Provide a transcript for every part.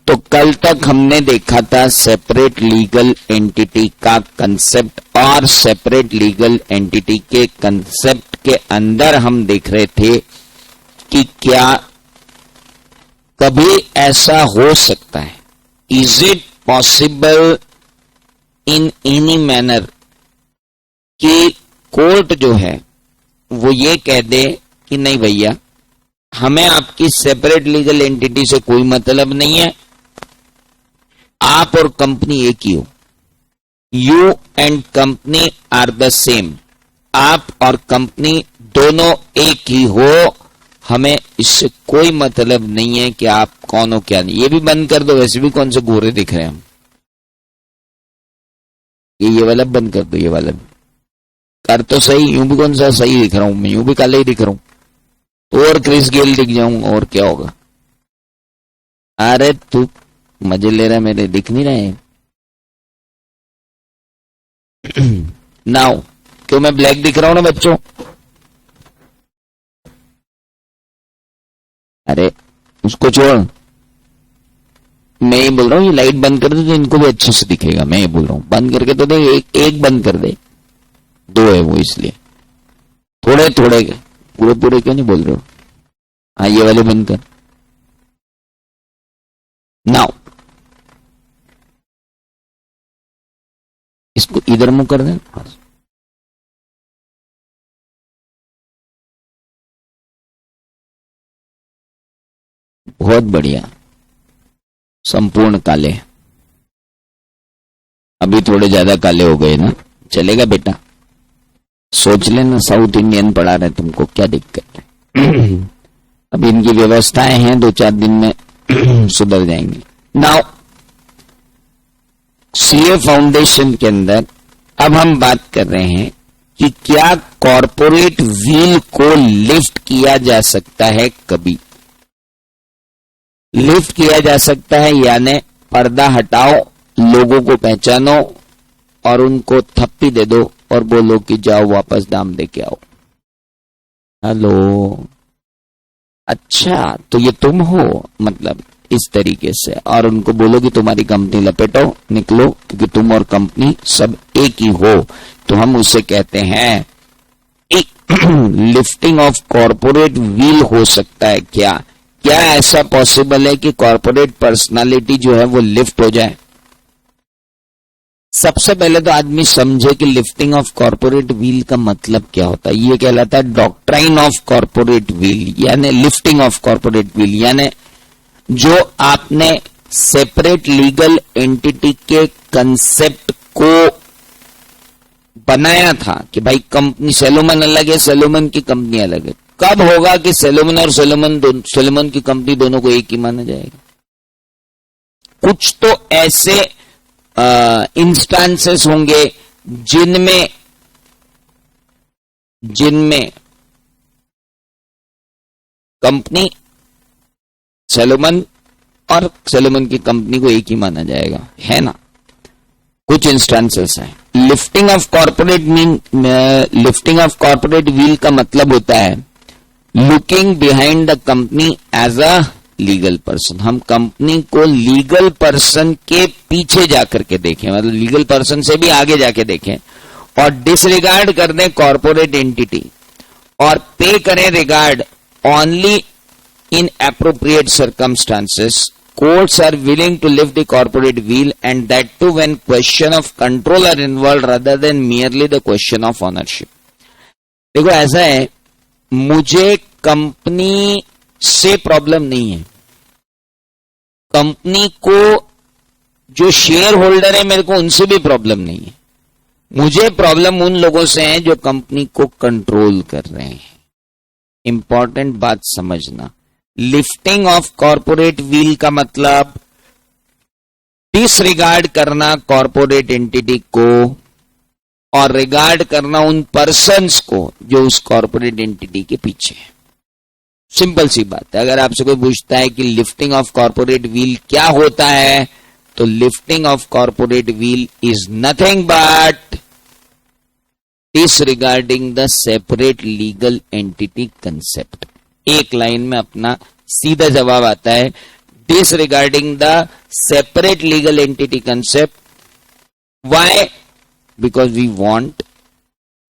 तो कल तक हमने देखा था सेपरेट लीगल एंटिटी का कंसेप्ट, और सेपरेट लीगल एंटिटी के कंसेप्ट के अंदर हम देख रहे थे कि क्या कभी ऐसा हो सकता है, is it possible in any manner कि कोर्ट जो है वो ये कह दे कि नहीं भैया, हमें आपकी सेपरेट लीगल एंटिटी से कोई मतलब नहीं है, आप और कंपनी एक ही हो, you and company are the same, आप और कंपनी दोनों एक ही हो, हमें इससे कोई मतलब नहीं है कि आप कौन हो क्या नहीं। ये भी बंद कर दो, वैसे भी कौन से गोरे दिख रहे हैं हम, ये वाला बंद कर दो, ये वाला भी कर तो सही, यूं भी कौन सा सही दिख रहा हूं मैं, यूं भी काले ही दिख रहा हूं, और क्रिस गेल दिख जाऊंगा और क्या होगा। अरे तू मजे ले रहा है मेरे, दिख नहीं रहे हैं नाउ, क्यों मैं ब्लैक दिख रहा हूं ना बच्चों? अरे उसको छोड़, मैं ये बोल रहा हूं ये लाइट बंद कर दे तो इनको भी अच्छे से दिखेगा, मैं ये बोल रहा हूं बंद करके तो दे, एक बंद कर दे, दो है वो इसलिए, थोड़े थोड़े पूरे पूरे क्यों नहीं बोल रहे हो? हाँ ये वाले बंद कर। नाउ इसको इधर मुंह कर दे, बहुत बढ़िया, संपूर्ण काले, अभी थोड़े ज्यादा काले हो गए ना, चलेगा बेटा, सोच लेना साउथ इंडियन पढ़ा रहे तुमको, क्या दिक्कत है अभी इनकी व्यवस्थाएं हैं, 2-4 दिन में सुधर जाएंगे। नाउ सीए फाउंडेशन के अंदर अब हम बात कर रहे हैं कि क्या कॉर्पोरेट व्हील को लिफ्ट किया जा सकता है, कभी लिफ्ट किया जा सकता है, यानी पर्दा हटाओ, लोगों को पहचानो और उनको थप्पी दे दो और बोलो कि जाओ वापस दाम दे के आओ। हेलो, अच्छा तो ये तुम हो, मतलब इस तरीके से, और उनको बोलो कि तुम्हारी कंपनी लपेटो, निकलो, क्योंकि तुम और कंपनी सब एक ही हो। तो हम उसे कहते हैं एक लिफ्टिंग ऑफ कॉर्पोरेट व्हील हो सकता है क्या? क्या ऐसा पॉसिबल है कि कॉर्पोरेट पर्सनालिटी जो है वो लिफ्ट हो जाए? सबसे पहले तो आदमी समझे कि लिफ्टिंग ऑफ कॉर्पोरेट व्हील का मतलब क्या होता है। ये कहलाता है डॉक्ट्राइन ऑफ कॉर्पोरेट व्हील, यानी लिफ्टिंग ऑफ कॉर्पोरेट व्हील, यानी जो आपने सेपरेट लीगल एंटिटी के कंसेप्ट को बनाया था कि भाई कंपनी सैलोमन अलग है, सैलोमन की कंपनी अलग है, कब होगा कि सैलोमन और सैलोमन की कंपनी दोनों को एक ही माना जाएगा? कुछ तो ऐसे इंस्टांसेस होंगे जिनमें कंपनी सैलोमन और सैलोमन की कंपनी को एक ही माना जाएगा, है ना? कुछ इंस्टांसेस हैं। लिफ्टिंग ऑफ कॉर्पोरेट व्हील का मतलब होता है looking behind the company as a legal person. हम कंपनी को लीगल पर्सन के पीछे जाकर के देखें, मतलब लीगल पर्सन से भी आगे जाके देखें, और डिसरिगार्ड कर दें कॉर्पोरेट एंटिटी, और पे करें regard only in appropriate circumstances. Courts are willing to lift the corporate wheel, and that too when question of control are involved rather than merely the question of ownership. देखो ऐसा है, मुझे company से problem नहीं है, company को जो share holder है मेरे को उनसे भी प्रॉब्लम नहीं है, मुझे प्रॉब्लम उन लोगों से है जो कंपनी को कंट्रोल कर रहे हैं। इंपॉर्टेंट बात समझना, लिफ्टिंग ऑफ कॉर्पोरेट व्हील का मतलब डिसरिगार्ड करना कॉर्पोरेट एंटिटी को और रिगार्ड करना उन पर्सन्स को जो उस कॉर्पोरेट एंटिटी के पीछे है। सिंपल सी बात है। अगर आपसे कोई पूछता है कि लिफ्टिंग ऑफ कॉर्पोरेट व्हील क्या होता है, तो lifting of corporate wheel is nothing but disregarding the separate legal entity concept. एक लाइन में अपना सीधा जवाब आता है, this regarding the separate legal entity concept. Why? Because we want,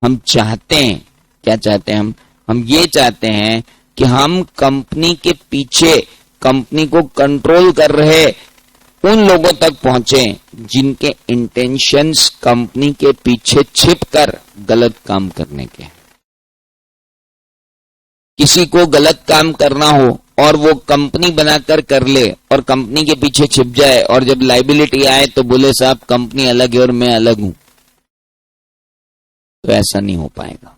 हम चाहते हैं, क्या चाहते हैं हम ये चाहते हैं कि हम कंपनी के पीछे कंपनी को कंट्रोल कर रहे उन लोगों तक पहुंचे जिनके इंटेंशंस कंपनी के पीछे छिपकर गलत काम करने के। किसी को गलत काम करना हो और वो कंपनी बनाकर कर ले और कंपनी के पीछे छिप जाए और जब लाइबिलिटी आए तो बोले साहब कंपनी अलग है और मैं अलग हूं, तो ऐसा नहीं हो पाएगा।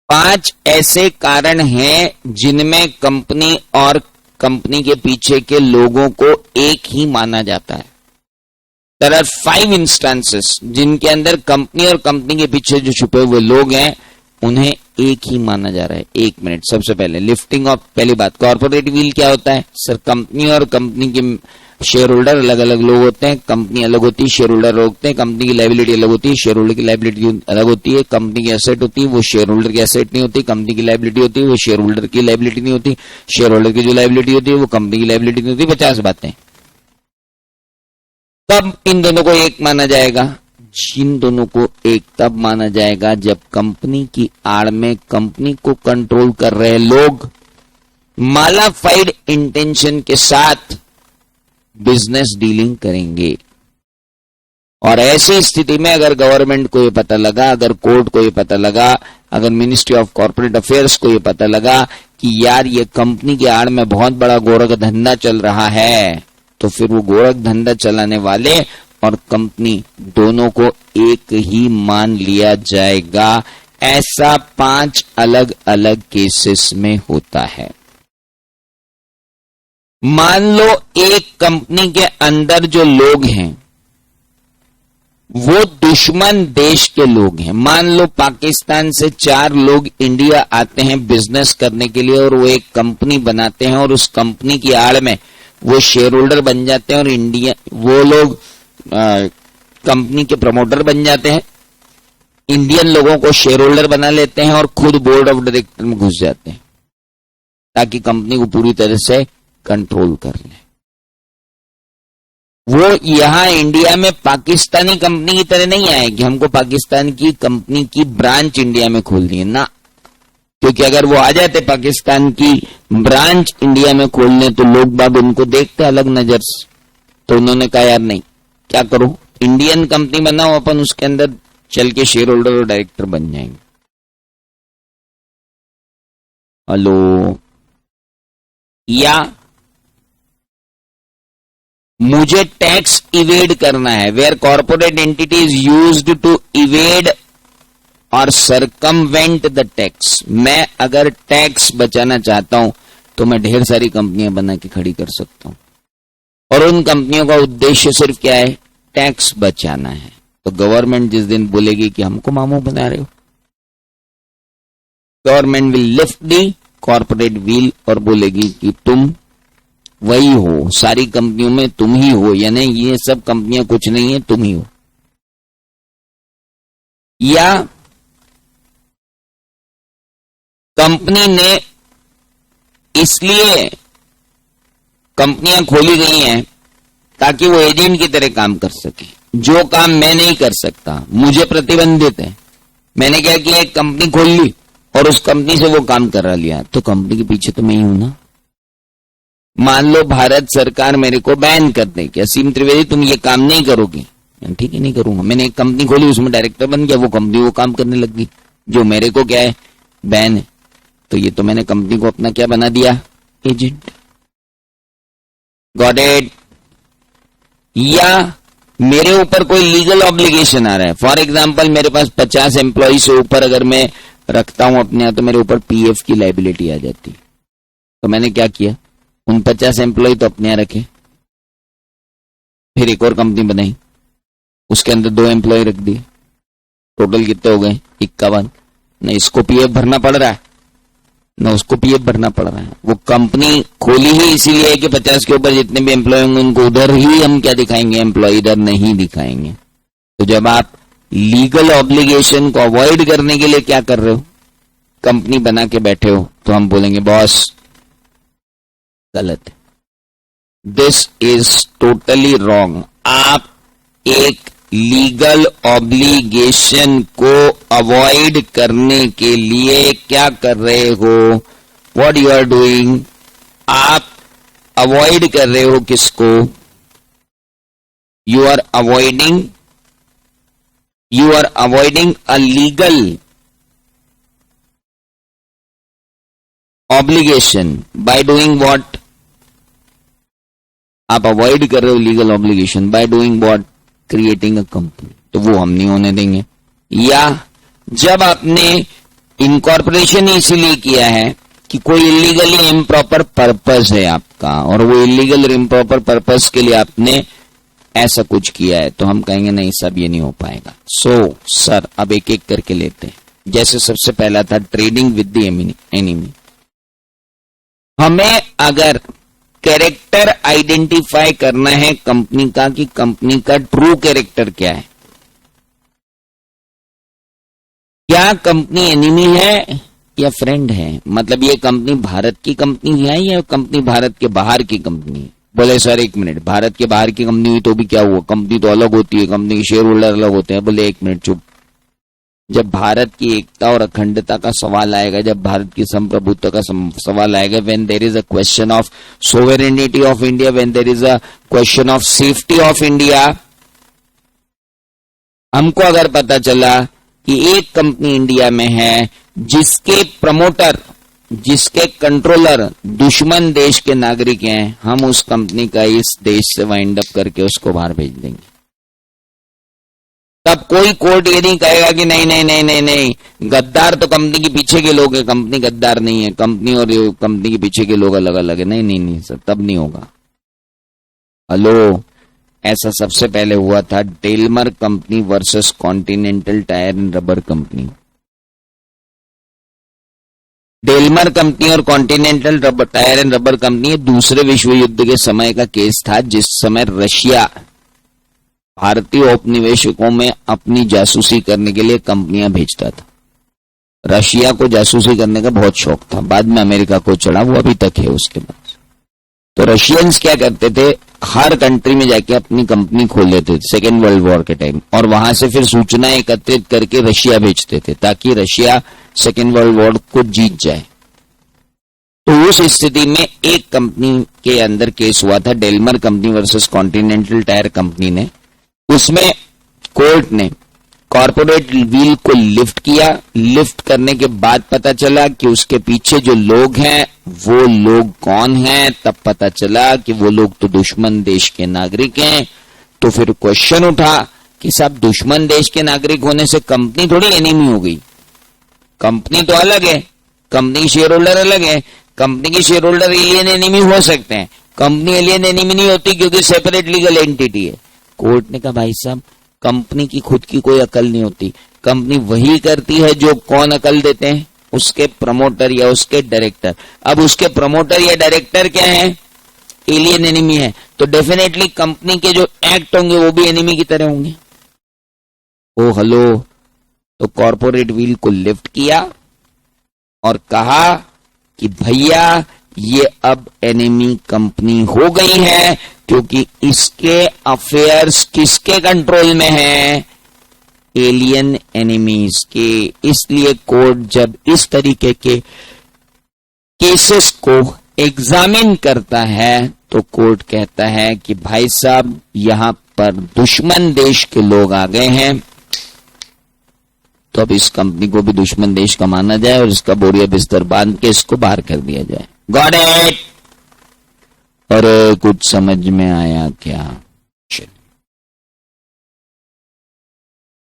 5 ऐसे कारण हैं जिनमें कंपनी और कंपनी के पीछे के लोगों को एक ही माना जाता है। There are 5 instances जिनके अंदर कंपनी और कंपनी के पीछे जो छुपे हुए लोग हैं उन्हें एक ही माना जा रहा है। 1 मिनट, सबसे पहले लिफ्टिंग ऑफ, पहली बात कॉर्पोरेट व्हील क्या होता है सर? कंपनी और कंपनी के शेयर होल्डर अलग अलग लोग होते हैं, कंपनी अलग होती है, शेयर होल्डर होते हैं, कंपनी की लायबिलिटी अलग होती है, शेयर होल्डर की लायबिलिटी अलग होती है, कंपनी की एसेट होती है वो शेयर होल्डर की एसेट नहीं होती, कंपनी की लायबिलिटी होती है वो शेयर होल्डर की लायबिलिटी नहीं होती, शेयर होल्डर की जो लायबिलिटी होती है वो कंपनी की लायबिलिटी नहीं होती। 50 बातें। तब इन दोनों को एक माना जाएगा। जिन दोनों को एक तब माना जाएगा जब कंपनी की आड़ में कंपनी को कंट्रोल कर रहे लोग मालाफाइड इंटेंशन के साथ बिजनेस डीलिंग करेंगे। और ऐसी स्थिति में अगर गवर्नमेंट को ये पता लगा, अगर कोर्ट को ये पता लगा, अगर मिनिस्ट्री ऑफ कॉर्पोरेट अफेयर्स को ये पता लगा कि यार ये कंपनी की आड़ में बहुत बड़ा गोरख धंधा चल रहा है, तो फिर वो गोरख धंधा चलाने वाले और कंपनी दोनों को एक ही मान लिया जाएगा। ऐसा 5 अलग अलग केसेस में होता है। मान लो एक कंपनी के अंदर जो लोग हैं वो दुश्मन देश के लोग हैं। मान लो पाकिस्तान से 4 लोग इंडिया आते हैं बिजनेस करने के लिए और वो एक कंपनी बनाते हैं और उस कंपनी की आड़ में वो शेयर होल्डर बन जाते हैं और इंडिया वो लोग कंपनी के प्रमोटर बन जाते हैं, इंडियन लोगों को शेयर होल्डर बना लेते हैं और खुद बोर्ड ऑफ डायरेक्टर में घुस जाते हैं ताकि कंपनी को पूरी तरह से कंट्रोल कर ले। वो यहां इंडिया में पाकिस्तानी कंपनी की तरह नहीं आए कि हमको पाकिस्तान की कंपनी की ब्रांच इंडिया में खोलनी है ना, क्योंकि अगर वो आ जाते पाकिस्तान की ब्रांच इंडिया में खोलने तो लोग बाग उनको देखते अलग नजर से। तो उन्होंने कहा यार नहीं, क्या करो इंडियन कंपनी बनाओ, अपन उसके अंदर चल के शेयर होल्डर और डायरेक्टर बन जाएंगे। हेलो, या मुझे टैक्स इवेड करना है, where corporate entity is used to evade और सरकमवेंट द टैक्स। मैं अगर टैक्स बचाना चाहता हूं तो मैं ढेर सारी कंपनियां बना के खड़ी कर सकता हूं और उन कंपनियों का उद्देश्य सिर्फ क्या है? टैक्स बचाना है। तो गवर्नमेंट जिस दिन बोलेगी कि हमको मामू बना रहे हो, government will lift the corporate wheel और बोलेगी कि तुम वही हो, सारी कंपनियों में तुम ही हो, यानी ये सब कंपनियां कुछ नहीं है, तुम ही हो। या कंपनी ने इसलिए कंपनियां खोली गई हैं ताकि वो एजेंट की तरह काम कर सके। जो काम मैं नहीं कर सकता, मुझे प्रतिबंधित है, मैंने क्या किया, एक कंपनी खोल ली और उस कंपनी से वो काम करा लिया, तो कंपनी के पीछे तो मैं ही हूं ना। मान लो भारत सरकार मेरे को बैन कर दे कि असीम त्रिवेदी तुम ये काम नहीं करोगे, ठीक है नहीं करूंगा। मैंने एक कंपनी खोली, उसमें डायरेक्टर बन गया, वो कंपनी वो काम करने लग गई जो मेरे को क्या है, बैन है। तो ये तो मैंने कंपनी को अपना क्या बना दिया, एजेंट। Got it? या मेरे ऊपर कोई लीगल ऑब्लिगेशन आ रहा है, फॉर एग्जांपल मेरे पास 50 एम्प्लॉय से ऊपर अगर मैं रखता हूं अपने यहाँ, तो मेरे ऊपर पीएफ की लायबिलिटी आ जाती। तो मैंने क्या किया, उन 50 एम्प्लॉय तो अपने यहाँ रखे, फिर एक और कंपनी बनाई, उसके अंदर 2 एम्प्लॉय रख दिए, टोटल कितने हो गए, 51। न इसको पीएफ भरना पड़ रहा है न उसको पीएफ भरना पड़ रहा है। वो कंपनी खोली ही इसीलिए है कि 50 के ऊपर जितने भी एम्प्लॉय होंगे उनको उधर ही हम क्या दिखाएंगे, एम्प्लॉय, इधर नहीं दिखाएंगे। तो जब आप लीगल ऑब्लिगेशन को अवॉइड करने के लिए क्या कर रहे हो, कंपनी बना के बैठे हो, तो हम बोलेंगे बॉस गलत है। This is totally wrong. आप एक लीगल ऑब्लिगेशन को अवॉइड करने के लिए क्या कर रहे हो? What you are doing? आप अवॉइड कर रहे हो किसको? You are avoiding a legal obligation by doing what? आप अवॉइड कर रहे हो legal obligation by doing what? Creating a company. तो वो हम नहीं होने देंगे। या जब आपने इनकॉर्पोरेशन इसलिए किया है कि कोई इलीगली इम्प्रॉपर पर्पस है आपका, और वो इलीगल इम्प्रॉपर पर्पस के लिए आपने ऐसा कुछ किया है, तो हम कहेंगे नहीं सब ये नहीं हो पाएगा। सो सर अब एक एक करके लेते हैं। जैसे सबसे पहला था ट्रेडिंग विद द एनिमी। हमें अगर कैरेक्टर आइडेंटिफाई करना है कंपनी का, कि कंपनी का ट्रू कैरेक्टर क्या है, क्या कंपनी एनिमी है या फ्रेंड है? मतलब ये कंपनी भारत की कंपनी है या कंपनी भारत के बाहर की कंपनी है? बोले सर एक मिनट, भारत के बाहर की कंपनी हुई तो भी क्या हुआ? कंपनी तो अलग होती है, कंपनी के शेयर होल्डर अलग होते हैं। बोले एक मिनट चुप। जब भारत की एकता और अखंडता का सवाल आएगा, जब भारत की संप्रभुत्व का सवाल आएगा, when there is a question of sovereignty of India, when there is a question of safety of India, हमको अगर पता चला कि एक कंपनी इंडिया में है जिसके प्रमोटर, जिसके कंट्रोलर दुश्मन देश के नागरिक हैं, हम उस कंपनी का इस देश से वाइंड अप करके उसको बाहर भेज देंगे। तब कोई कोर्ट ये नहीं कहेगा कि नहीं नहीं नहीं नहीं नहीं गद्दार तो कंपनी के पीछे के लोग हैं, कंपनी गद्दार नहीं है, कंपनी और कंपनी के पीछे के लोग अलग अलग है। नहीं नहीं नहीं सर, तब नहीं होगा। हेलो, ऐसा सबसे पहले हुआ था Daimler company versus Continental tyre and rubber company. Daimler company और Continental tyre and rubber company दूसरे विश्व युद्ध के समय का केस था, जिस समय रशिया भारतीय औपनिवेशिकों में अपनी जासूसी करने के लिए कंपनियां भेजता था। रशिया को जासूसी करने का बहुत शौक था, बाद में अमेरिका को चढ़ा, वो अभी तक है उसके पास। तो रशियंस क्या करते थे, हर कंट्री में जाके अपनी कंपनी खोल लेते थे सेकेंड वर्ल्ड वॉर के टाइम, और वहां से फिर सूचना एकत्रित करके रशिया भेजते थे ताकि रशिया सेकेंड वर्ल्ड वॉर को जीत जाए। तो उस स्थिति में एक कंपनी के अंदर केस हुआ था, Daimler company versus Continental tyre company ने। उसमें कोर्ट ने कॉर्पोरेट व्हील को लिफ्ट किया। लिफ्ट करने के बाद पता चला कि उसके पीछे जो लोग हैं वो लोग कौन हैं। तब पता चला कि वो लोग तो दुश्मन देश के नागरिक हैं। तो फिर क्वेश्चन उठा कि साहब दुश्मन देश के नागरिक होने से कंपनी थोड़ी एनिमी हो गई। कंपनी तो अलग है, कंपनी के शेयर होल्डर अलग है। कंपनी के शेयर होल्डर एलियन एनिमी हो सकते हैं, कंपनी एलियन एनिमी नहीं होती क्योंकि सेपरेट लीगल एंटिटी है। कोर्ट ने कहा भाई साहब कंपनी की खुद की कोई अकल नहीं होती, कंपनी वही करती है जो कौन अकल देते हैं, उसके प्रमोटर या उसके डायरेक्टर। अब उसके प्रमोटर या डायरेक्टर क्या है, एलियन एनिमी है, तो डेफिनेटली कंपनी के जो एक्ट होंगे वो भी एनिमी की तरह होंगे। ओ हेलो, तो कॉर्पोरेट व्हील को लिफ्ट किया और कहा कि भैया ये अब एनिमी कंपनी हो गई है क्योंकि इसके अफेयर्स किसके कंट्रोल में है, एलियन एनिमीज के। इसलिए कोर्ट जब इस तरीके के केसेस को एग्जामिन करता है तो कोर्ट कहता है कि भाई साहब यहां पर दुश्मन देश के लोग आ गए हैं, तो अब इस कंपनी को भी दुश्मन देश का माना जाए और इसका बोरिया बिस्तर बांध के इसको बाहर कर दिया जाए। Got it? अरे कुछ समझ में आया क्या?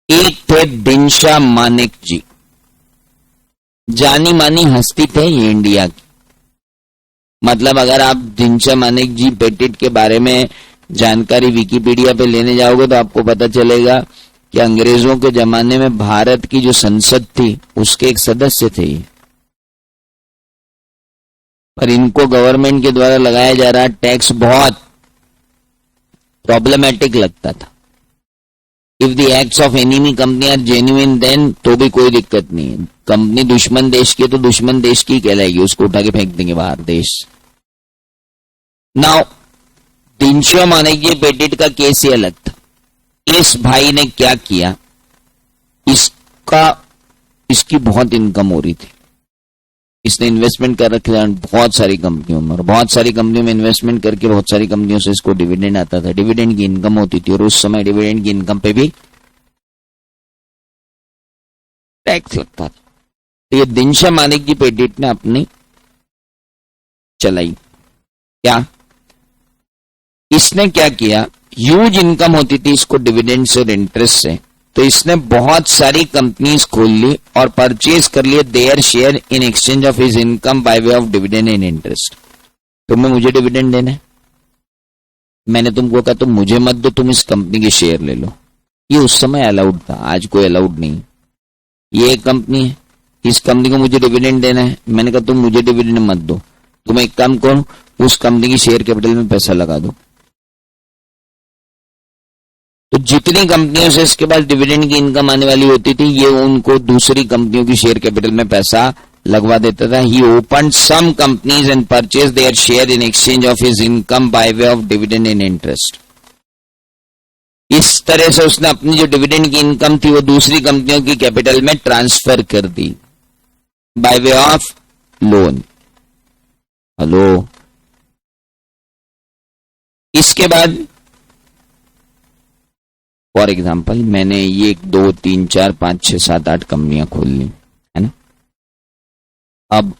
एक थे दिनशा मानिक जी, जानी मानी हस्ती थे ये इंडिया की। मतलब अगर आप दिनशा मानिक जी पेटिट के बारे में जानकारी विकिपीडिया पे लेने जाओगे तो आपको पता चलेगा कि अंग्रेजों के जमाने में भारत की जो संसद थी उसके एक सदस्य थे ये। पर इनको गवर्नमेंट के द्वारा लगाया जा रहा टैक्स बहुत प्रॉब्लमेटिक लगता था। If the acts of enemy company are genuine then तो भी कोई दिक्कत नहीं है। कंपनी दुश्मन देश की तो दुश्मन देश की कहलाएगी, उसको उठा के फेंक देंगे बाहर देश। नाउ दिनशो मानेगी पेटेंट का केस ही अलग था। इस भाई ने क्या किया, इसकी बहुत इनकम हो रही थी, इसने इन्वेस्टमेंट कर रखे थे बहुत सारी कंपनियों में, और बहुत सारी कंपनियों में इन्वेस्टमेंट करके बहुत सारी कंपनियों से इसको डिविडेंड आता था, डिविडेंड की इनकम होती थी, और उस समय डिविडेंड की इनकम पे भी टैक्स लगता था। तो ये दिनशा मानिक की पेटेंट ने अपनी चलाई। क्या इसने क्या किया, ह्यूज इनकम होती थी इसको डिविडेंड से और इंटरेस्ट से, तो इसने बहुत सारी कंपनीज खोल ली और परचेज कर लिए there share in exchange of his income by way of dividend and interest. तुम्हें मुझे डिविडेंड देना है, मैंने तुमको कहा तुम मुझे मत दो, तुम इस कंपनी के शेयर ले लो। ये उस समय अलाउड था, आज कोई अलाउड नहीं। ये एक कंपनी है, इस कंपनी को मुझे डिविडेंड देना है, मैंने कहा तुम मुझे डिविडेंड मत दो, तुम एक काम करो उस कंपनी की शेयर कैपिटल में पैसा लगा दो। तो जितनी कंपनियों से इसके पास डिविडेंड की इनकम आने वाली होती थी, ये उनको दूसरी कंपनियों की शेयर कैपिटल में पैसा लगवा देता था। He open some companies and purchase their share in exchange of his income by way of dividend and interest. इस तरह से उसने अपनी जो डिविडेंड की इनकम थी वो दूसरी कंपनियों की कैपिटल में ट्रांसफर कर दी by way of loan. Hello, इसके बाद फॉर एग्जाम्पल मैंने ये 1 2 3 4 5 6 7 8 कंपनियां खोल ली, है ना। अब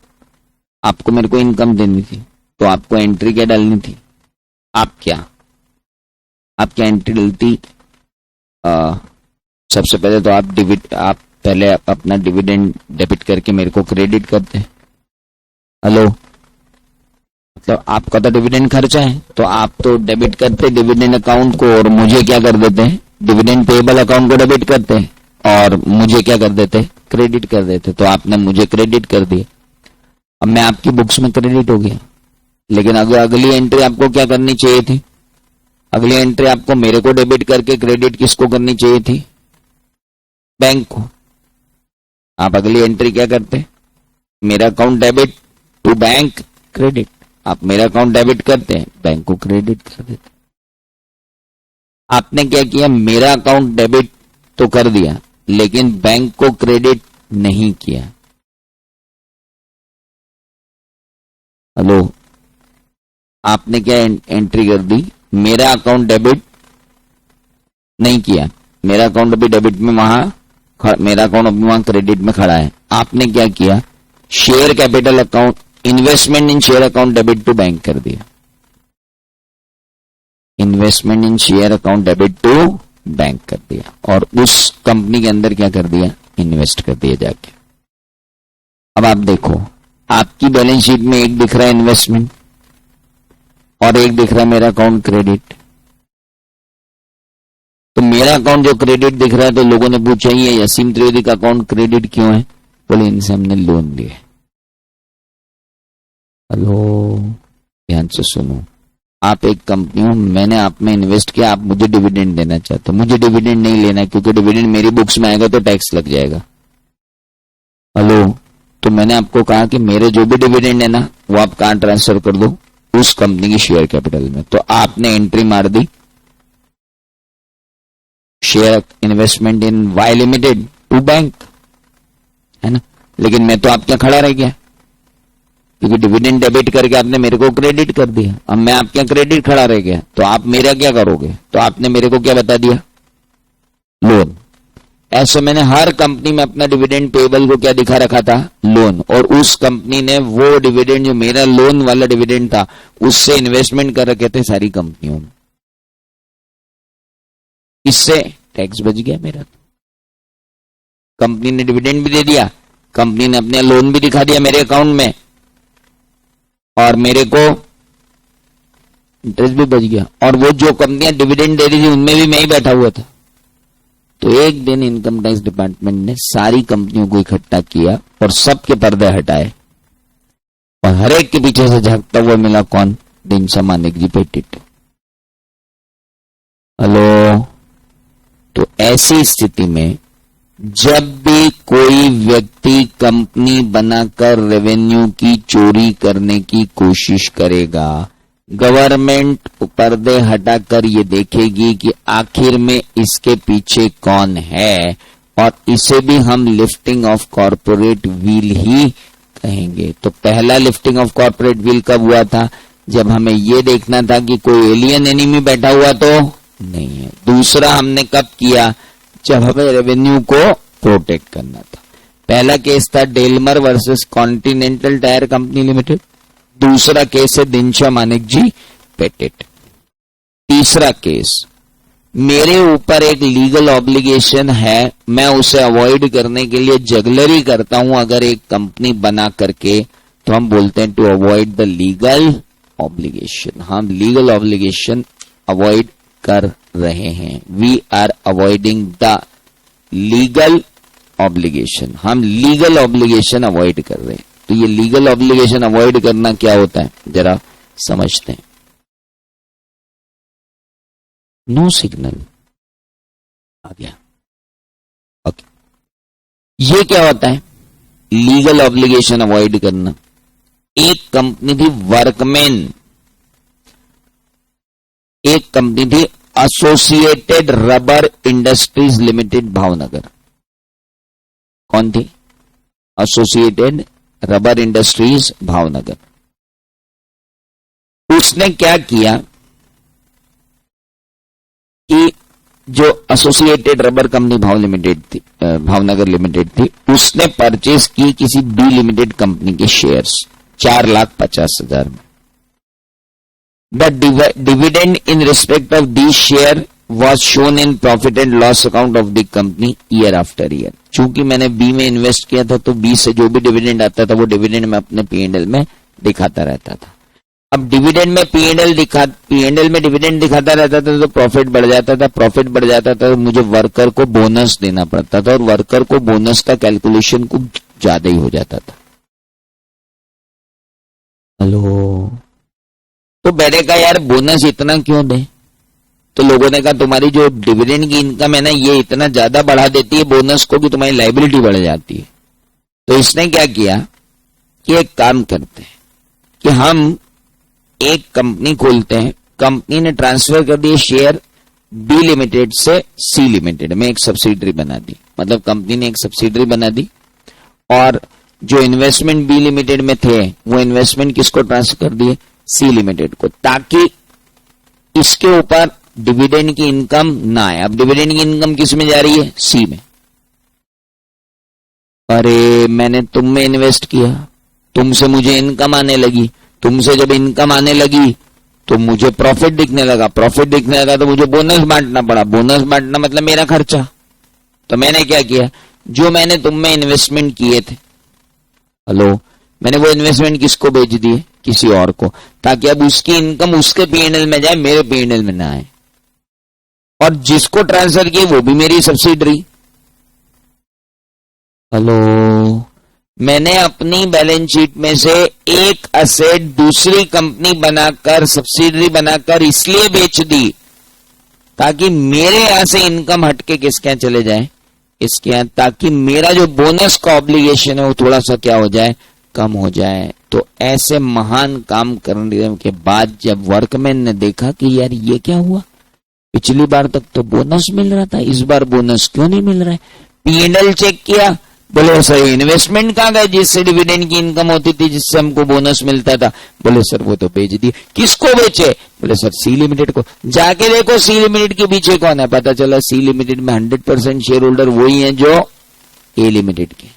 आपको मेरे को इनकम देनी थी, तो आपको एंट्री क्या डालनी थी, आप क्या एंट्री डलती, सबसे पहले तो आप पहले अपना डिविडेंड डेबिट करके मेरे को क्रेडिट करते। हेलो, मतलब आपका तो डिविडेंड खर्चा है, तो आप तो डेबिट करते डिविडेंड अकाउंट को, और मुझे क्या कर देते हैं, डिविडेंड पेएबल अकाउंट को डेबिट करते हैं, और मुझे क्या कर देते, क्रेडिट कर देते। तो आपने मुझे क्रेडिट कर दिया, अब मैं आपकी बुक्स में क्रेडिट हो गया। लेकिन अगर अगली एंट्री आपको क्या करनी चाहिए थी, अगली एंट्री आपको मेरे को डेबिट करके क्रेडिट किसको करनी चाहिए थी, बैंक को। आप अगली एंट्री क्या करते, मेरा account debit to bank credit, आप मेरा अकाउंट डेबिट करते हैं, बैंक को क्रेडिट कर देते। आपने क्या किया, मेरा अकाउंट डेबिट तो कर दिया लेकिन बैंक को क्रेडिट नहीं किया। हेलो, आपने क्या एंट्री कर दी, मेरा अकाउंट डेबिट नहीं किया, मेरा अकाउंट अभी डेबिट में मेरा अकाउंट अभी वहां क्रेडिट में खड़ा है। आपने क्या किया, share capital account, investment in share account debit to bank कर दिया, investment in share account debit to bank कर दिया, और उस कंपनी के अंदर क्या कर दिया, इन्वेस्ट कर दिया जाके। अब आप देखो, आपकी बैलेंस शीट में एक दिख रहा है इन्वेस्टमेंट और एक दिख रहा है मेरा अकाउंट क्रेडिट। तो मेरा अकाउंट जो क्रेडिट दिख रहा है, तो लोगों ने पूछा ये असीम त्रिवेदी का अकाउंट क्रेडिट क्यों है, बोले इनसे हमने लोन लिया। हेलो, ध्यान से सुनो, आप एक कंपनी हो, मैंने आप में इन्वेस्ट किया, आप मुझे डिविडेंड देना चाहते हो, मुझे डिविडेंड नहीं लेना क्योंकि डिविडेंड मेरी बुक्स में आएगा तो टैक्स लग जाएगा। हेलो, तो मैंने आपको कहा कि मेरे जो भी डिविडेंड है ना वो आप कहां ट्रांसफर कर दो, उस कंपनी की शेयर कैपिटल में। तो आपने एंट्री मार दी, share investment in Y limited to bank, है ना। लेकिन मैं तो आपके खड़ा रह गया क्योंकि डिविडेंड डेबिट करके आपने मेरे को क्रेडिट कर दिया। अब मैं आपके क्रेडिट खड़ा रह गया, तो आप मेरा क्या करोगे, तो आपने मेरे को क्या बता दिया, लोन। ऐसे मैंने हर कंपनी में अपना डिविडेंड पेएबल को क्या दिखा रखा था, लोन, और उस कंपनी ने वो डिविडेंड जो मेरा लोन वाला डिविडेंड था उससे इन्वेस्टमेंट कर रखे थे सारी कंपनियों में। इससे टैक्स बच गया मेरा। कंपनी ने डिविडेंड भी दे दिया, कंपनी ने अपने लोन भी दिखा दिया मेरे अकाउंट में, और मेरे को इंटरेस्ट भी बच गया। और वो जो कंपनियां डिविडेंड दे रही थी उनमें भी मैं ही बैठा हुआ था। तो एक दिन इनकम टैक्स डिपार्टमेंट ने सारी कंपनियों को इकट्ठा किया और सबके पर्दे हटाए, और हर एक के पीछे से झांकता हुआ मिला कौन, दिनशा मानिक जी पेटेंट। हेलो, तो ऐसी स्थिति में जब भी कोई व्यक्ति कंपनी बनाकर रेवेन्यू की चोरी करने की कोशिश करेगा, गवर्नमेंट पर्दे हटाकर ये देखेगी कि आखिर में इसके पीछे कौन है, और इसे भी हम लिफ्टिंग ऑफ कॉर्पोरेट व्हील ही कहेंगे। तो पहला लिफ्टिंग ऑफ कॉर्पोरेट व्हील कब हुआ था? जब हमें ये देखना था कि कोई एलियन एनिमी बैठा हुआ तो नहीं है। दूसरा हमने कब किया? जब हमें रेवेन्यू को प्रोटेक्ट करना था। पहला केस था Daimler versus Continental tyre company limited. दूसरा केस है दिनशा मानिक जी पेटेट। तीसरा केस, मेरे ऊपर एक लीगल ऑब्लिगेशन है, मैं उसे अवॉइड करने के लिए जगलरी करता हूं अगर एक कंपनी बना करके, तो हम बोलते हैं to avoid the legal obligation. हम लीगल ऑब्लिगेशन अवॉइड कर रहे हैं। We are avoiding the legal obligation. हम लीगल ऑब्लिगेशन अवॉइड कर रहे हैं। तो ये लीगल ऑब्लिगेशन अवॉइड करना क्या होता है, जरा समझते हैं। नो सिग्नल आ गया। ओके, ये क्या होता है? लीगल ऑब्लिगेशन अवॉइड करना। एक कंपनी थी वर्कमैन, एक कंपनी थी associated rubber industries limited Bhavnagar. कौन थी? Associated rubber industries Bhavnagar. उसने क्या किया कि जो associated rubber company Bhavnagar limited थी, उसने परचेज की किसी बी लिमिटेड कंपनी के शेयर्स 4,50,000 में। The dividend in respect of the share was shown in profit and loss account of the company year after year. चूंकि मैंने बी में इन्वेस्ट किया था, तो बी से जो भी डिविडेंड आता था वो डिविडेंड मैं अपने P&L में दिखाता रहता था। अब डिविडेंड में P&L में डिविडेंड दिखाता रहता था तो प्रॉफिट बढ़ जाता था। प्रॉफिट बढ़ जाता था तो मुझे वर्कर को बोनस देना पड़ता था, और वर्कर को बोनस का कैलकुलेशन कुछ ज्यादा ही हो जाता था। हेलो, तो मैंने कहा यार बोनस इतना क्यों दे? तो लोगों ने कहा तुम्हारी जो डिविडेंड की इनकम है ना, ये इतना ज्यादा बढ़ा देती है बोनस को कि तुम्हारी लायबिलिटी बढ़ जाती है। तो इसने क्या किया कि एक काम करते हैं कि हम एक कंपनी खोलते हैं। कंपनी ने ट्रांसफर कर दिए शेयर बी लिमिटेड से सी लिमिटेड में, एक सब्सिडरी बना दी। मतलब कंपनी ने एक सब्सिडरी बना दी, और जो इन्वेस्टमेंट बी लिमिटेड में थे वो इन्वेस्टमेंट किसको ट्रांसफर कर दिए? सी लिमिटेड को, ताकि इसके ऊपर डिविडेंड की इनकम ना आए। अब डिविडेंड की इनकम किस में जा रही है? सी में। अरे मैंने तुम में इन्वेस्ट किया, तुमसे मुझे इनकम आने लगी, तुमसे जब इनकम आने लगी तो मुझे प्रॉफिट दिखने लगा, प्रॉफिट दिखने लगा तो मुझे बोनस बांटना पड़ा। बोनस बांटना मतलब मेरा खर्चा। तो मैंने क्या किया, जो मैंने तुम में इन्वेस्टमेंट किए थे, हेलो, मैंने वो इन्वेस्टमेंट किसको बेच दिए? किसी और को, ताकि अब उसकी इनकम उसके P&L में जाए, मेरे P&L में ना आए। और जिसको ट्रांसफर किए वो भी मेरी सब्सिडरी। हेलो, मैंने अपनी बैलेंस शीट में से एक असेट दूसरी कंपनी बनाकर, सब्सिडरी बनाकर इसलिए बेच दी ताकि मेरे यहां से इनकम हटके किसके यहां चले जाए? इसके यहां, ताकि मेरा जो बोनस का ऑब्लिगेशन है वो थोड़ा सा क्या हो जाए? कम हो जाए। तो ऐसे महान काम करने के बाद जब वर्कमैन ने देखा कि यार ये क्या हुआ, पिछली बार तक तो बोनस मिल रहा था, इस बार बोनस क्यों नहीं मिल रहा है? P&L चेक किया, बोले सर इन्वेस्टमेंट कहां गए जिससे डिविडेंड की इनकम होती थी, जिससे हमको बोनस मिलता था? बोले सर वो तो बेच दिए। किसको बेचे? बोले सर सी लिमिटेड को। जाके देखो सी लिमिटेड के पीछे कौन है। पता चला सी लिमिटेड में 100% शेयर होल्डर वही है जो ए लिमिटेड के।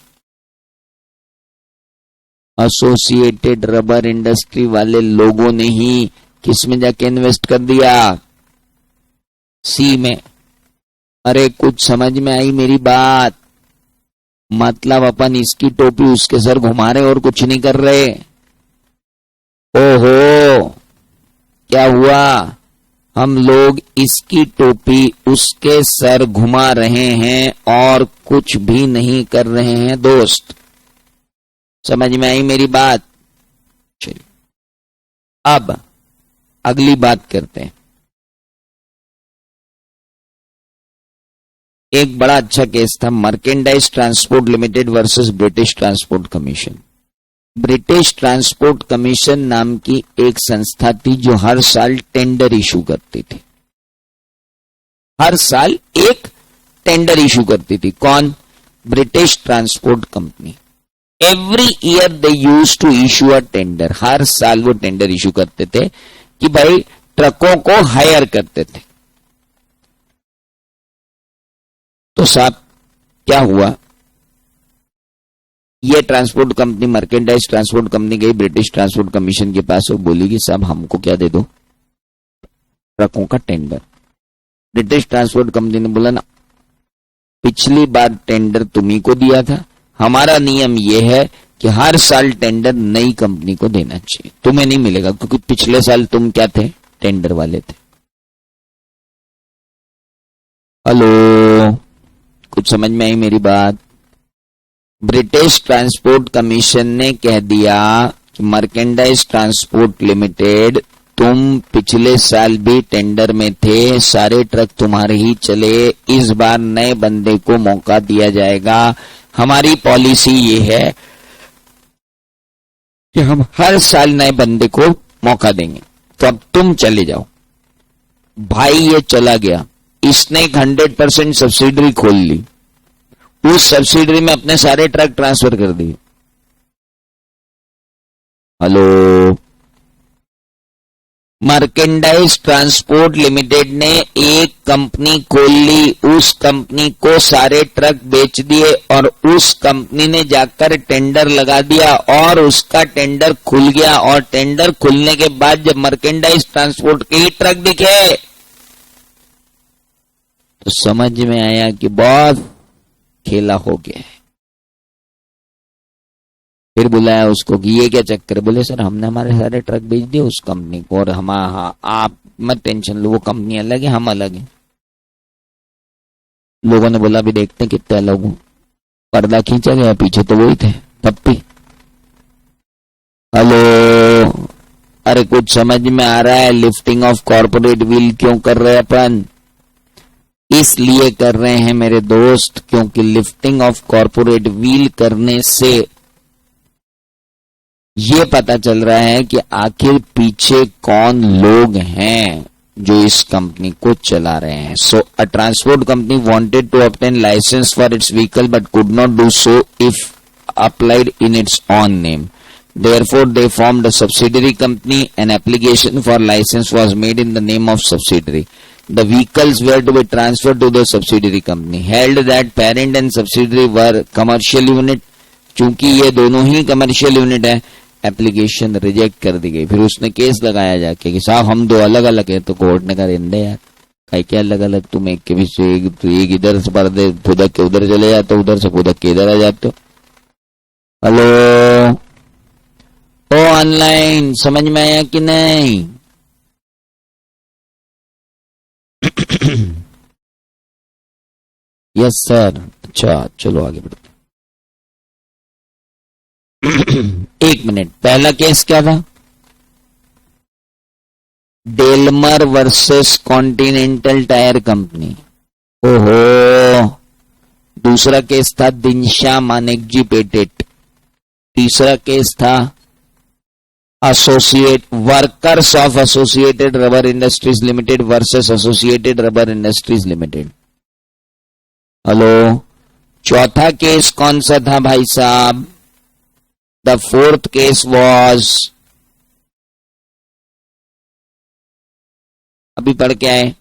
एसोसिएटेड रबर इंडस्ट्री वाले लोगों ने ही किस में जाके इन्वेस्ट कर दिया? सी में। अरे कुछ समझ में आई मेरी बात? मतलब अपन इसकी टोपी उसके सर घुमा रहे और कुछ नहीं कर रहे। ओहो, क्या हुआ? हम लोग इसकी टोपी उसके सर घुमा रहे हैं और कुछ भी नहीं कर रहे हैं दोस्त। समझ में आई मेरी बात? चलिए अब अगली बात करते हैं। एक बड़ा अच्छा केस था, merchandise transport limited versus British transport commission. British transport commission नाम की एक संस्था थी जो हर साल टेंडर इशू करती थी। हर साल एक टेंडर इशू करती थी। कौन? British transport company. Every year they use to issue a tender. हर साल वो टेंडर इशू करते थे कि भाई ट्रकों को हायर करते थे। तो साहब क्या हुआ, ये transport company merchandise transport company गई ब्रिटिश ट्रांसपोर्ट कमीशन के पास और बोली कि साहब हमको क्या दे दो, ट्रकों का टेंडर। ब्रिटिश ट्रांसपोर्ट कंपनी ने बोला ना, पिछली बार टेंडर तुम्ही को दिया था, हमारा नियम यह है कि हर साल टेंडर नई कंपनी को देना चाहिए, तुम्हें नहीं मिलेगा क्योंकि पिछले साल तुम क्या थे, टेंडर वाले थे। हेलो, कुछ समझ में आई मेरी बात? ब्रिटिश ट्रांसपोर्ट कमीशन ने कह दिया कि मर्केंडाइज ट्रांसपोर्ट लिमिटेड, तुम पिछले साल भी टेंडर में थे, सारे ट्रक तुम्हारे ही चले, इस बार नए बंदे को मौका दिया जाएगा। हमारी पॉलिसी ये है कि हम हर साल नए बंदे को मौका देंगे, तो अब तुम चले जाओ। भाई ये चला गया, इसने 100% सब्सिडरी खोल ली, उस सब्सिडरी में अपने सारे ट्रक ट्रांसफर कर दिए। हेलो, मर्केंडाइज ट्रांसपोर्ट लिमिटेड ने एक कंपनी खोल ली, उस कंपनी को सारे ट्रक बेच दिए और उस कंपनी ने जाकर टेंडर लगा दिया और उसका टेंडर खुल गया। और टेंडर खुलने के बाद जब मर्केंडाइज ट्रांसपोर्ट के ही ट्रक दिखे तो समझ में आया कि बहुत खेला हो गया है। फिर बुलाया उसको कि ये क्या चक्कर? बोले सर हमने हमारे सारे ट्रक बेच दिए उस कंपनी को, और हम आप मत टेंशन लो, वो कंपनी अलग है, हम अलग हैं। लोगों ने बोला भी देखते हैं कितने अलग हो। पर्दा खींचा गया, पीछे तो वही थे पप्पी। हेलो, अरे कुछ समझ में आ रहा है? लिफ्टिंग ऑफ कॉर्पोरेट व्हील क्यों कर रहे हैं अपन? इसलिए कर रहे हैं मेरे दोस्त क्योंकि लिफ्टिंग ऑफ कॉर्पोरेट व्हील करने से ये पता चल रहा है कि आखिर पीछे कौन लोग हैं जो इस कंपनी को चला रहे हैं। So a transport company wanted to obtain licence for its vehicle but could not do so if applied in its own name. Therefore, they formed a subsidiary company. An application for license was made in the name of subsidiary. The vehicles were to be transferred to the subsidiary company. Held that parent and subsidiary were commercial unit. चूंकि ये दोनों ही commercial unit है, application reject कर दी गई। फिर उसने case लगाया जाके कि साहब हम दो अलग अलग है। तो कोर्ट ने कहा रेंदे यार, कहीं क्या अलग अलग, तुम एक के भी से एक इधर से पर्दे फुदक के उधर चले जाते हो, उधर से फुदक के इधर आ जाते हो। हेलो, ओ ऑनलाइन, समझ में आया कि नहीं? Yes sir. अच्छा चलो आगे बढ़ते। एक मिनट, पहला केस क्या था? Daimler versus Continental tyre company. ओहो। दूसरा केस था दिनशा मानेकजी पेटेंट। तीसरा केस था associate workers of associated rubber industries limited versus associated rubber industries limited. Hello, चौथा केस कौन सा था भाई साहब? द फोर्थ केस वाज, अभी पढ़ के आए,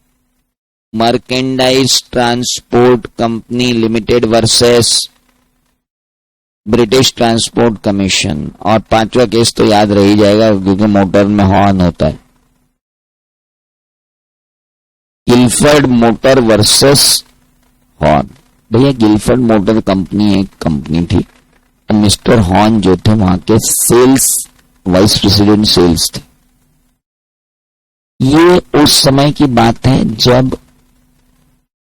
merchandise transport company limited versus British transport commission. और पांचवा केस तो याद रह ही जाएगा क्योंकि मोटर में हॉर्न होता है, गिलफर्ड मोटर वर्सेस हॉर्न। भैया गिलफर्ड मोटर कंपनी एक कंपनी थी, मिस्टर हॉर्न जो थे वहां के सेल्स वाइस प्रेसिडेंट सेल्स थे। ये उस समय की बात है जब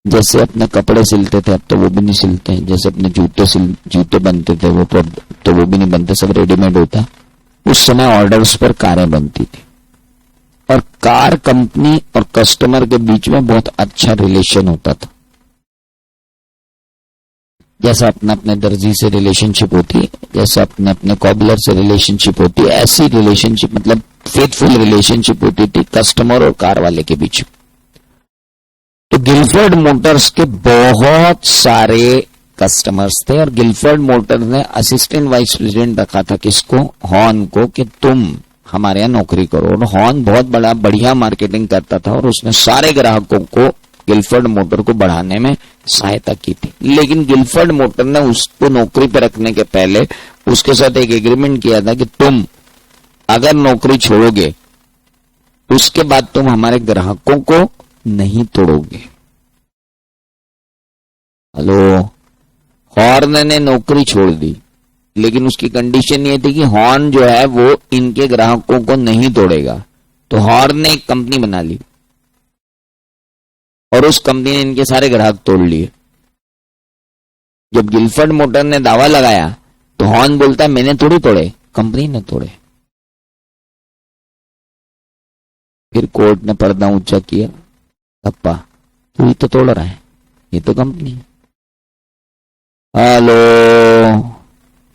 जैसे अपने कपड़े सिलते थे, अब तो वो भी नहीं सिलते हैं। जैसे अपने जूते बनते थे वो तो वो भी नहीं बनते, सब रेडीमेड होता। उस समय ऑर्डर्स पर कारें बनती थी और कार कंपनी और कस्टमर के बीच में बहुत अच्छा रिलेशन होता था। जैसा अपने अपने दर्जी से रिलेशनशिप होती है, जैसा अपने अपने कॉबलर से रिलेशनशिप होती है, ऐसी रिलेशनशिप मतलब फेथफुल रिलेशनशिप होती थी कस्टमर और कार वाले के बीच। तो गिलफोर्ड मोटर्स के बहुत सारे कस्टमर्स थे और गिलफोर्ड मोटर्स ने असिस्टेंट वाइस प्रेसिडेंट रखा था किसको, हॉर्न को, कि तुम हमारे यहाँ नौकरी करो। और हॉर्न बहुत बड़ा बढ़िया मार्केटिंग करता था और उसने सारे ग्राहकों को गिलफोर्ड मोटर को बढ़ाने में सहायता की थी। लेकिन गिलफोर्ड मोटर ने उसको नौकरी पर रखने के पहले उसके साथ एक एग्रीमेंट किया था कि तुम अगर नौकरी छोड़ोगे उसके बाद तुम हमारे ग्राहकों को नहीं तोड़ोगे। हेलो, हॉर्न ने नौकरी छोड़ दी, लेकिन उसकी कंडीशन ये थी कि हॉर्न जो है वो इनके ग्राहकों को नहीं तोड़ेगा। तो हॉर्न ने एक कंपनी बना ली और उस कंपनी ने इनके सारे ग्राहक तोड़ लिए। जब गिलफोर्ड मोटर ने दावा लगाया तो हॉर्न बोलता है मैंने थोड़ी तोड़े, कंपनी ने तोड़े। फिर कोर्ट ने पर्दा ऊंचा किया, अप्पा तू ही तो तोड़ रहा है, ये तो कंपनी है। हेलो,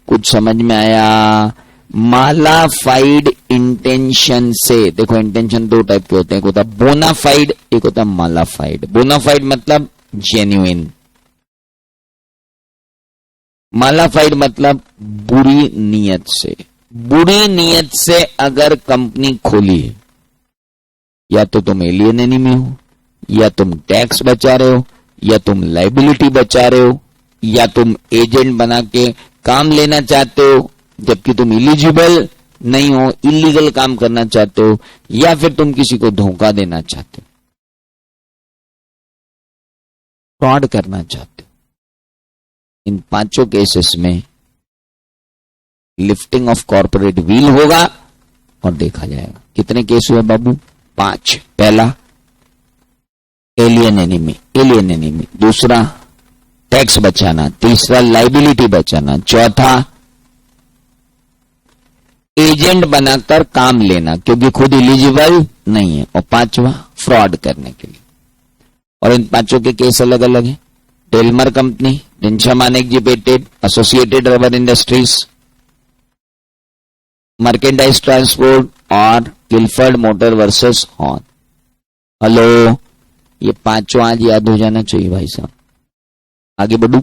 कुछ समझ में आया? मालाफाइड इंटेंशन से, देखो इंटेंशन दो टाइप के होते हैं, एक होता है बोनाफाइड, एक होता है मालाफाइड। बोनाफाइड मतलब जेन्युइन, मालाफाइड मतलब बुरी नीयत से। बुरी नीयत से अगर कंपनी खोली है, या तो तुम एलियन एनिमी हो, या तुम टैक्स बचा रहे हो, या तुम लाइबिलिटी बचा रहे हो, या तुम एजेंट बना के काम लेना चाहते हो जबकि तुम इलिजिबल नहीं हो, इलीगल काम करना चाहते हो, या फिर तुम किसी को धोखा देना चाहते हो, फ्रॉड करना चाहते हो। इन पांचों केसेस में लिफ्टिंग ऑफ कॉर्पोरेट व्हील होगा और देखा जाएगा। कितने केस हुए बाबू? 5। पहला एलियन एनिमी, दूसरा टैक्स बचाना, तीसरा लाइबिलिटी बचाना, चौथा एजेंट बनाकर काम लेना क्योंकि खुद एलिजिबल नहीं है, और पांचवा फ्रॉड करने के लिए। और इन पांचों के केस अलग अलग हैं। Daimler company, Dinshaw Maneckji Petit, associated rubber industries, merchandise transport और Gilford motor versus Horne. Hello, ये पांचों आज याद हो जाना चाहिए भाई साहब। आगे बढ़ू।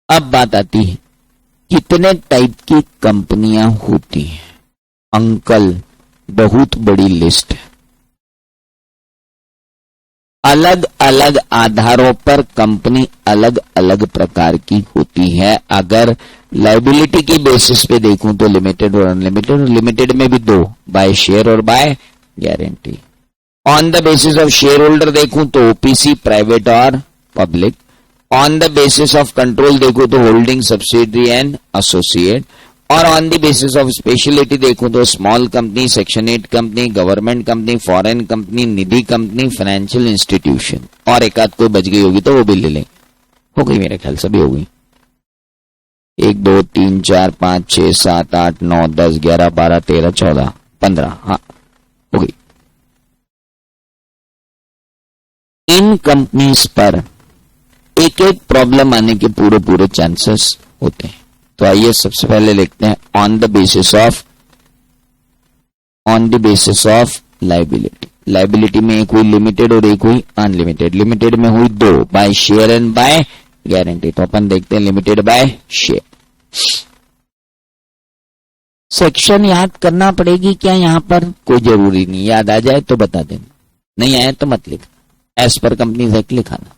अब बात आती है कितने टाइप की कंपनियां होती हैं। अंकल, बहुत बड़ी लिस्ट है। अलग अलग आधारों पर कंपनी अलग अलग प्रकार की होती है। अगर लाइबिलिटी की बेसिस पे देखूं तो लिमिटेड और अनलिमिटेड, और लिमिटेड में भी दो, बाय शेयर और by guarantee. On the basis of share holder देखूं तो ओपीसी, प्राइवेट और public. On the basis of control देखूं तो होल्डिंग, सब्सिडरी एंड एसोसिएट। और on the basis of speciality देखूं तो small company, section 8 company, government company, foreign company, Nidhi company, financial institution. और एक आध कोई बच गई होगी तो वो भी ले लें। हो गई मेरे ख्याल, सभी हो गई। 1 2 3 4 5 6 7 8 9 10 11 12 13 14 15, हाँ हो गई। इन कंपनीज पर एक एक प्रॉब्लम आने के पूरे पूरे चांसेस होते हैं। तो आइए सबसे पहले लिखते हैं on the basis of liability. Liability में एक हुई लिमिटेड और एक हुई अनलिमिटेड। लिमिटेड में हुई दो, by share and by guarantee. तो अपन देखते हैं लिमिटेड बाय शेयर। सेक्शन याद करना पड़ेगी क्या यहां पर? कोई जरूरी नहीं, याद आ जाए तो बता देना, नहीं आए तो मत लिखना, एज पर कंपनी एक्ट लिखाना।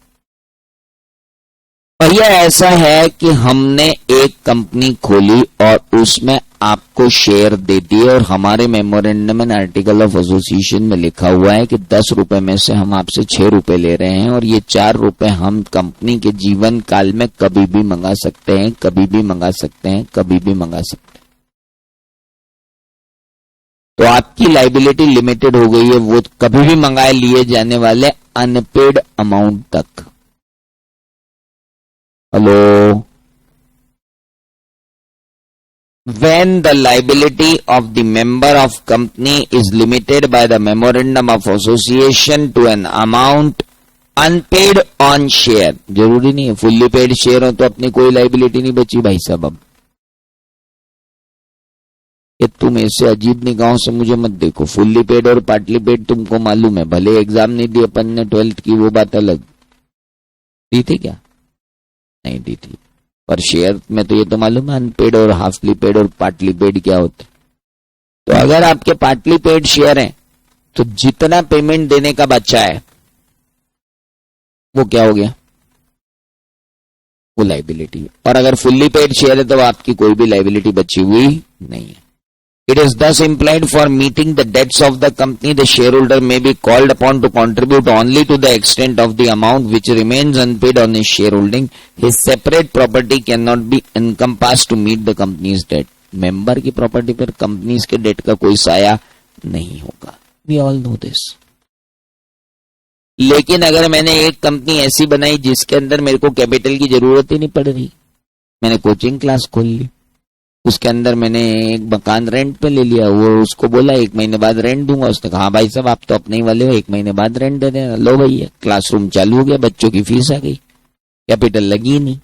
भैया ऐसा है कि हमने एक कंपनी खोली और उसमें आपको शेयर दे दिए, और हमारे memorandum and article of association में लिखा हुआ है कि 10 रुपए में से हम आपसे 6 रुपए ले रहे हैं, और ये 4 रुपए हम कंपनी के जीवन काल में कभी भी मंगा सकते हैं, कभी भी मंगा सकते हैं, कभी भी मंगा सकते हैं। तो आपकी लाइबिलिटी लिमिटेड हो गई है, वो कभी भी मंगाए लिए जाने वाले अनपेड अमाउंट तक। Hello, when the liability of the member of company is limited by the memorandum of association to an amount unpaid on share, जरूरी नहीं है फुल्ली पेड शेयर हो तो अपनी कोई लाइबिलिटी नहीं बची भाई साहब। अब कि तुम ऐसे अजीब निगाहों से मुझे मत देखो, फुल्ली पेड और पार्टली पेड तुमको मालूम है, भले एग्जाम नहीं दी अपन ने 12th की, वो बात अलग। दी थी क्या? नहीं दी थी। पर शेयर में तो ये तो मालूम है अनपेड और हाफली पेड और पार्टली पेड क्या होते। तो अगर आपके पार्टली पेड शेयर हैं तो जितना पेमेंट देने का बचा है वो क्या हो गया? वो लाइबिलिटी। और अगर फुल्ली पेड शेयर है तो आपकी कोई भी लाइबिलिटी बची हुई नहीं है। It is thus implied for meeting the debts of the company, the shareholder may be called upon to contribute only to the extent of the amount which remains unpaid on his shareholding. His separate property cannot be encompassed to meet the company's debt. Member की property पर companies के date का कोई साया नहीं होगा। We all know this. लेकिन अगर मैंने एक कंपनी ऐसी बनाई जिसके अंदर मेरे को कैपिटल की जरूरत ही नहीं पड़ रही, मैंने कोचिंग क्लास खोल ली, उसके अंदर मैंने एक मकान रेंट पे ले लिया, वो उसको बोला 1 महीने बाद रेंट दूंगा, उसने कहा हाँ भाई साहब आप तो अपने ही वाले हो, 1 महीने बाद रेंट दे देना। लो भैया क्लासरूम चालू हो गया, बच्चों की फीस आ गई, कैपिटल लगी नहीं।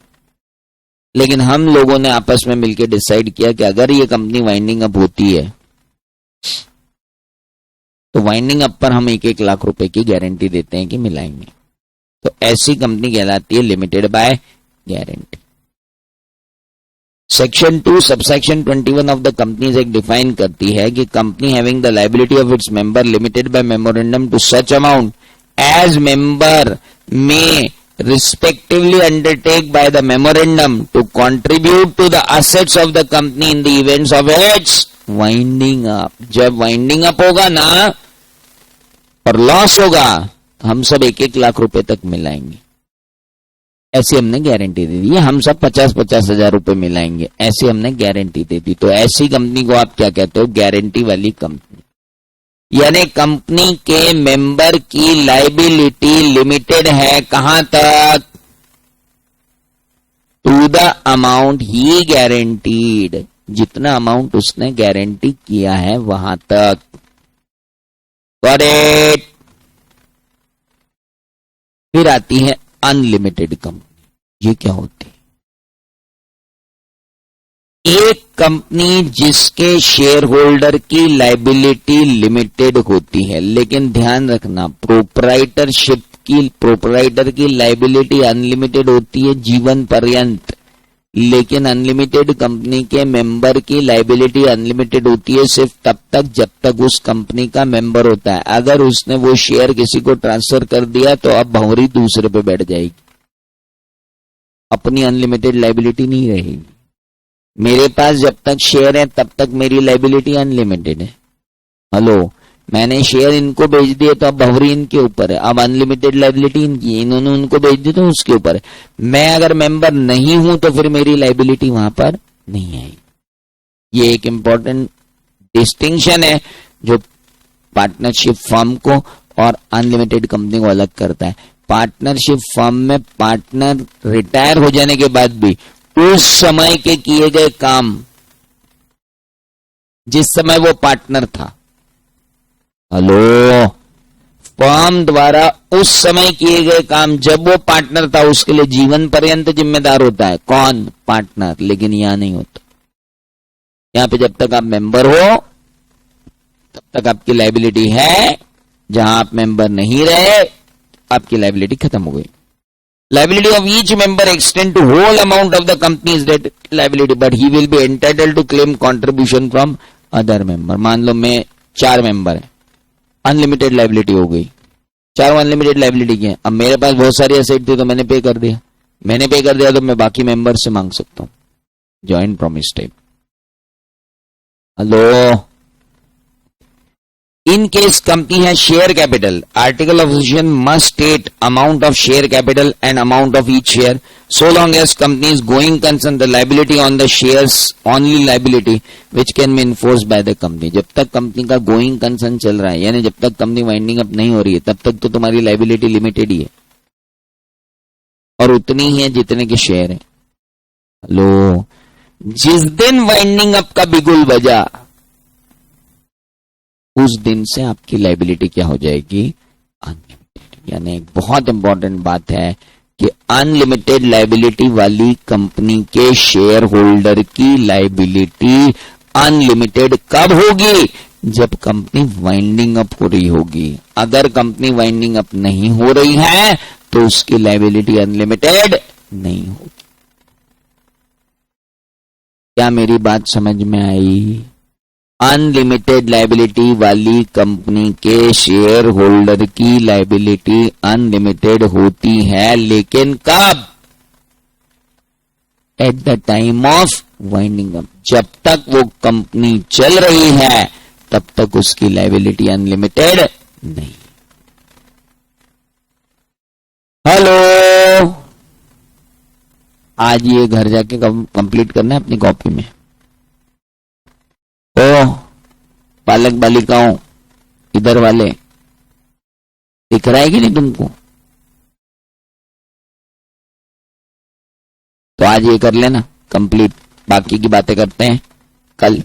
लेकिन हम लोगों ने आपस में मिलकर डिसाइड किया कि अगर ये कंपनी वाइंडिंग अप होती है तो वाइंडिंग अप पर हम 1-1 लाख रुपए की गारंटी देते हैं कि मिलाएंगे। तो ऐसी कंपनी कहलाती है limited by guarantee. Section 2 subsection 21 of the companies act define करती है कि company having the liability of its member limited by memorandum to such amount as member में respectively undertake by the memorandum to contribute to the assets of the company in the events of its winding up. जब winding up होगा ना और loss होगा हम सब 1-1 लाख रुपए तक मिलाएंगे, ऐसी हमने गारंटी दे दी। हम सब 50-50 हजार रुपए मिलाएंगे, ऐसी हमने गारंटी दे दी। तो ऐसी कंपनी को आप क्या कहते हो? गारंटी वाली कंपनी। यानी कंपनी के मेंबर की लायबिलिटी लिमिटेड है कहां तक? टू द अमाउंट ही गारंटीड, जितना अमाउंट उसने गारंटी किया है वहां तक। Got it? फिर आती है अनलिमिटेड कंपनी। ये क्या होती है? एक कंपनी जिसके शेयर होल्डर की लायबिलिटी लिमिटेड होती है, लेकिन ध्यान रखना प्रोपराइटर की लायबिलिटी अनलिमिटेड होती है जीवन पर्यंत, लेकिन अनलिमिटेड कंपनी के मेंबर की लायबिलिटी अनलिमिटेड होती है सिर्फ तब तक जब तक उस कंपनी का मेंबर होता है। अगर उसने वो शेयर किसी को ट्रांसफर कर दिया तो अब भंवरी दूसरे पे बैठ जाएगी, अपनी अनलिमिटेड लायबिलिटी नहीं रहेगी। मेरे पास जब तक शेयर है तब तक मेरी लायबिलिटी अनलिमिटेड है। हेलो, मैंने शेयर इनको बेच दिए तो अब भंवरी इनके ऊपर है, अब अनलिमिटेड लायबिलिटी इनकी, इन्होंने उनको बेच दिया तो उसके ऊपर है। मैं अगर मेंबर नहीं हूं तो फिर मेरी लायबिलिटी वहां पर नहीं आएगी। ये एक इंपॉर्टेंट डिस्टिंक्शन है जो पार्टनरशिप फर्म को और अनलिमिटेड कंपनी को अलग करता है। पार्टनरशिप फर्म में पार्टनर रिटायर हो जाने के बाद भी उस समय के किए गए काम, जिस समय वो पार्टनर था, हेलो, फर्म द्वारा उस समय किए गए काम जब वो पार्टनर था उसके लिए जीवन पर्यंत जिम्मेदार होता है। कौन? पार्टनर। लेकिन यहां नहीं होता। यहां पे जब तक आप मेंबर हो तब तक आपकी लायबिलिटी है, जहां आप मेंबर नहीं रहे आपकी लायबिलिटी खत्म हो गई। Liability of each member extend to whole amount of the company's debt liability, but he will be entitled to claim contribution from other member. मान लो मैं 4 मेंबर है, अनलिमिटेड लायबिलिटी हो गई, 4 अनलिमिटेड लायबिलिटी की है। अब मेरे पास बहुत सारी एसेट थी तो मैंने पे कर दिया, तो मैं बाकी मेंबर से मांग सकता हूं joint promise type. Hello, In case company has share capital, article of association must state amount of share capital and amount of each share. So long as company is going concern, the liability on the shares only liability which can be enforced by the company. जब तक company का going concern चल रहा है, यानी जब तक company winding up नहीं हो रही है तब तक तो तुम्हारी लायबिलिटी लिमिटेड ही है और उतनी ही है जितने के शेयर है। हेलो, जिस दिन वाइंडिंग अप का बिगुल बजा उस दिन से आपकी लायबिलिटी क्या हो जाएगी? अनलिमिटेड। यानी एक बहुत इंपॉर्टेंट बात है कि अनलिमिटेड लायबिलिटी वाली कंपनी के शेयर होल्डर की लायबिलिटी अनलिमिटेड कब होगी? जब कंपनी वाइंडिंग अप हो रही होगी। अगर कंपनी वाइंडिंग अप नहीं हो रही है तो उसकी लायबिलिटी अनलिमिटेड नहीं होगी। क्या मेरी बात समझ में आई? अनलिमिटेड लायबिलिटी वाली कंपनी के शेयर होल्डर की लायबिलिटी अनलिमिटेड होती है, लेकिन कब? At the time of winding up. जब तक वो कंपनी चल रही है तब तक उसकी लायबिलिटी अनलिमिटेड नहीं। हेलो, आज ये घर जाके कंप्लीट करना है अपनी कॉपी में। ओ बालक बालिकाओं, इधर वाले, दिख रहा है कि नहीं तुमको? तो आज ये कर लेना कंप्लीट, बाकी की बातें करते हैं कल।